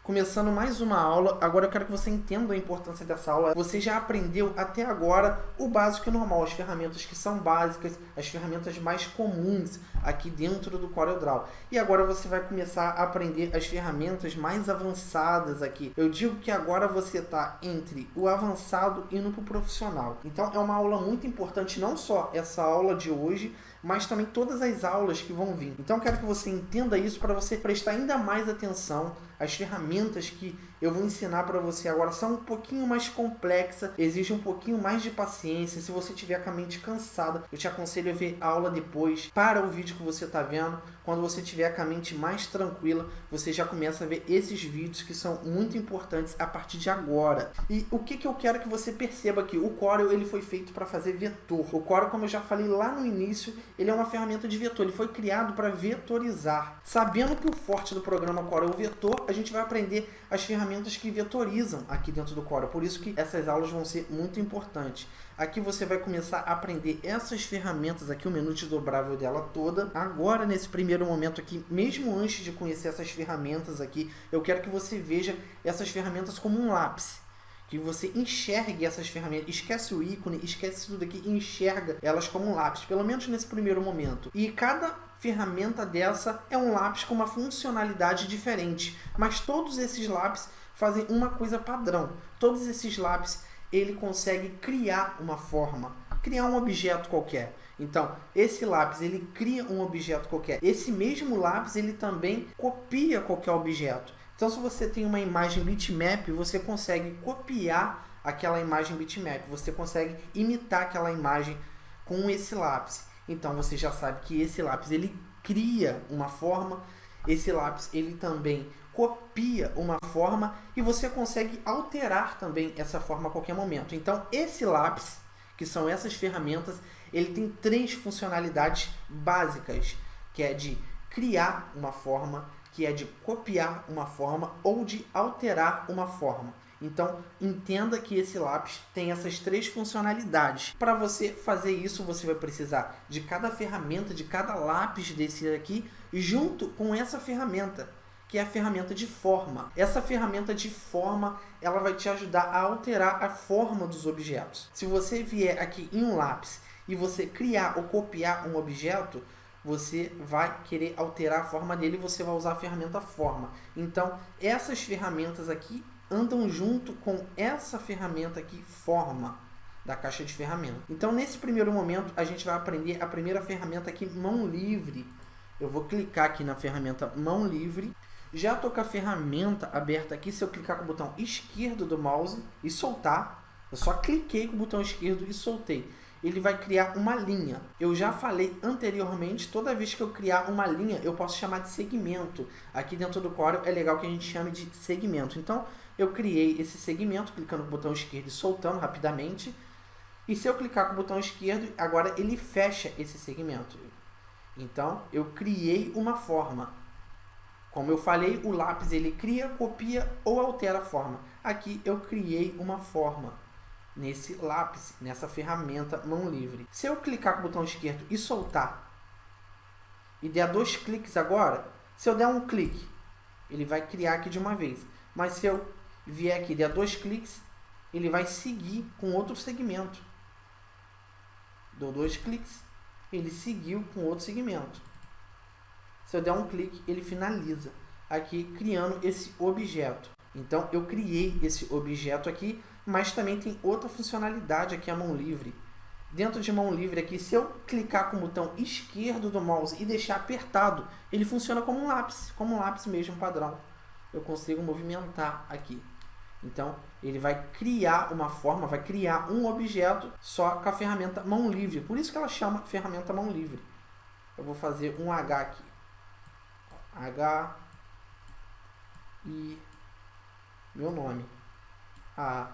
Começando mais uma aula. Agora eu quero que você entenda a importância dessa aula. Você já aprendeu até agora o básico e normal, as ferramentas que são básicas, as ferramentas mais comuns aqui dentro do CorelDRAW. E agora você vai começar a aprender as ferramentas mais avançadas aqui. Eu digo que agora você está entre o avançado e no profissional. Então é uma aula muito importante, não só essa aula de hoje, mas também todas as aulas que vão vir. Então eu quero que você entenda isso para você prestar ainda mais atenção. As ferramentas que eu vou ensinar para você agora são um pouquinho mais complexas, exigem um pouquinho mais de paciência. Se você tiver com a mente cansada, eu te aconselho a ver a aula depois, para o vídeo que você está vendo. Quando você tiver com a mente mais tranquila, você já começa a ver esses vídeos que são muito importantes a partir de agora. E o que eu quero que você perceba aqui? O Corel ele foi feito para fazer vetor. O Corel, como eu já falei lá no início, ele é uma ferramenta de vetor. Ele foi criado para vetorizar. Sabendo que o forte do programa Corel é o vetor, a gente vai aprender as ferramentas que vetorizam aqui dentro do Corel. Por isso que essas aulas vão ser muito importantes. Aqui você vai começar a aprender essas ferramentas aqui, o menu desdobrável dela toda. Agora, nesse primeiro momento aqui, mesmo antes de conhecer essas ferramentas aqui, eu quero que você veja essas ferramentas como um lápis. Que você enxergue essas ferramentas, esquece o ícone, esquece tudo aqui e enxerga elas como um lápis, pelo menos nesse primeiro momento. E cada ferramenta dessa é um lápis com uma funcionalidade diferente, mas todos esses lápis fazem uma coisa padrão. Todos esses lápis, ele consegue criar uma forma, criar um objeto qualquer. Então, esse lápis, ele cria um objeto qualquer. Esse mesmo lápis, ele também copia qualquer objeto. Então, se você tem uma imagem bitmap, você consegue copiar aquela imagem bitmap. Você consegue imitar aquela imagem com esse lápis. Então, você já sabe que esse lápis, ele cria uma forma. Esse lápis, ele também copia uma forma. E você consegue alterar também essa forma a qualquer momento. Então, esse lápis, que são essas ferramentas, ele tem 3 funcionalidades básicas. Que é de criar uma forma, que é de copiar uma forma ou de alterar uma forma. Então, entenda que esse lápis tem essas 3 funcionalidades. Para você fazer isso, você vai precisar de cada ferramenta, de cada lápis desse aqui, junto com essa ferramenta, que é a ferramenta de forma. Essa ferramenta de forma, ela vai te ajudar a alterar a forma dos objetos. Se você vier aqui em um lápis e você criar ou copiar um objeto, você vai querer alterar a forma dele e você vai usar a ferramenta forma. Então, essas ferramentas aqui andam junto com essa ferramenta aqui, forma, da caixa de ferramentas. Então, nesse primeiro momento, a gente vai aprender a primeira ferramenta aqui, mão livre. Eu vou clicar aqui na ferramenta mão livre. Já estou com a ferramenta aberta aqui. Se eu clicar com o botão esquerdo do mouse e soltar, eu só cliquei com o botão esquerdo e soltei. Ele vai criar uma linha. Eu já falei anteriormente, toda vez que eu criar uma linha, eu posso chamar de segmento. Aqui dentro do Corel é legal que a gente chame de segmento. Então, eu criei esse segmento, clicando com o botão esquerdo e soltando rapidamente. E se eu clicar com o botão esquerdo, agora ele fecha esse segmento. Então, eu criei uma forma. Como eu falei, o lápis ele cria, copia ou altera a forma. Aqui eu criei uma forma nesse lápis, nessa ferramenta mão livre. Se eu clicar com o botão esquerdo e soltar, e der 2 cliques agora, se eu der um clique, ele vai criar aqui de uma vez. Mas se eu vier aqui e der 2 cliques, ele vai seguir com outro segmento. Dou 2 cliques, ele seguiu com outro segmento. Se eu der um clique, ele finaliza aqui criando esse objeto. Então, eu criei esse objeto aqui, mas também tem outra funcionalidade aqui, a mão livre. Dentro de mão livre aqui, se eu clicar com o botão esquerdo do mouse e deixar apertado, ele funciona como um lápis mesmo, padrão. Eu consigo movimentar aqui. Então, ele vai criar uma forma, vai criar um objeto só com a ferramenta mão livre. Por isso que ela chama ferramenta mão livre. Eu vou fazer um H aqui. H e meu nome. A.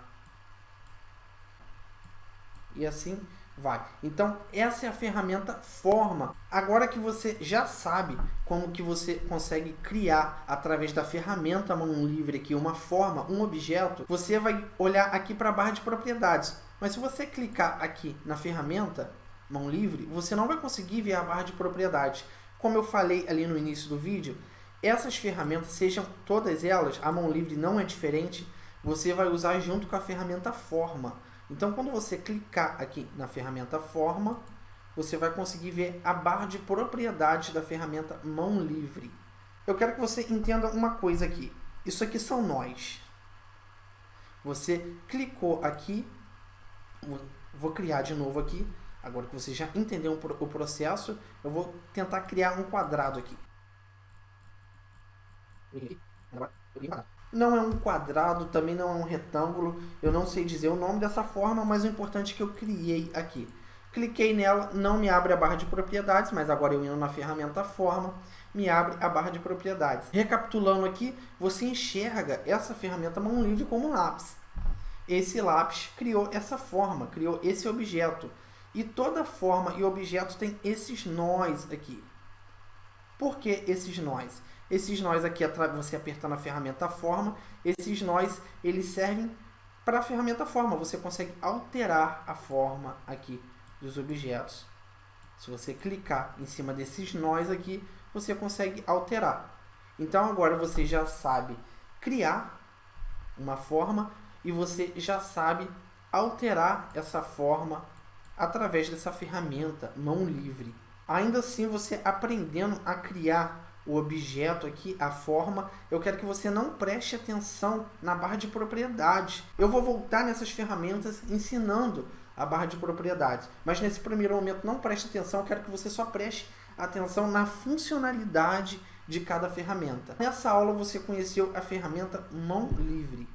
E assim vai. Então, essa é a ferramenta forma. Agora que você já sabe como que você consegue criar através da ferramenta mão livre aqui uma forma, um objeto, você vai olhar aqui para a barra de propriedades. Mas se você clicar aqui na ferramenta mão livre, você não vai conseguir ver a barra de propriedades. Como eu falei ali no início do vídeo, Essas ferramentas, sejam todas elas, a mão livre não é diferente, você vai usar junto com a ferramenta Forma. Então, quando você clicar aqui na ferramenta Forma, você vai conseguir ver a barra de propriedades da ferramenta Mão Livre. Eu quero que você entenda uma coisa aqui. Isso aqui são nós. Você clicou aqui, vou criar de novo aqui. Agora que você já entendeu o processo, eu vou tentar criar um quadrado aqui. Não é um quadrado, também não é um retângulo. Eu não sei dizer o nome dessa forma, mas o importante é que eu criei aqui. Cliquei nela, não me abre a barra de propriedades, mas agora eu indo na ferramenta Forma, me abre a barra de propriedades. Recapitulando aqui, você enxerga essa ferramenta Mão Livre como um lápis. Esse lápis criou essa forma, criou esse objeto. E toda forma e objeto tem esses nós aqui. Por que esses nós? Esses nós aqui, você apertando a ferramenta Forma, esses nós, eles servem para a ferramenta Forma. Você consegue alterar a forma aqui dos objetos. Se você clicar em cima desses nós aqui, você consegue alterar. Então agora você já sabe criar uma forma e você já sabe alterar essa forma através dessa ferramenta Mão Livre. Ainda assim, você aprendendo a criar o objeto aqui, a forma, eu quero que você não preste atenção na barra de propriedades. Eu vou voltar nessas ferramentas ensinando a barra de propriedades. Mas nesse primeiro momento não preste atenção, eu quero que você só preste atenção na funcionalidade de cada ferramenta. Nessa aula você conheceu a ferramenta Mão Livre.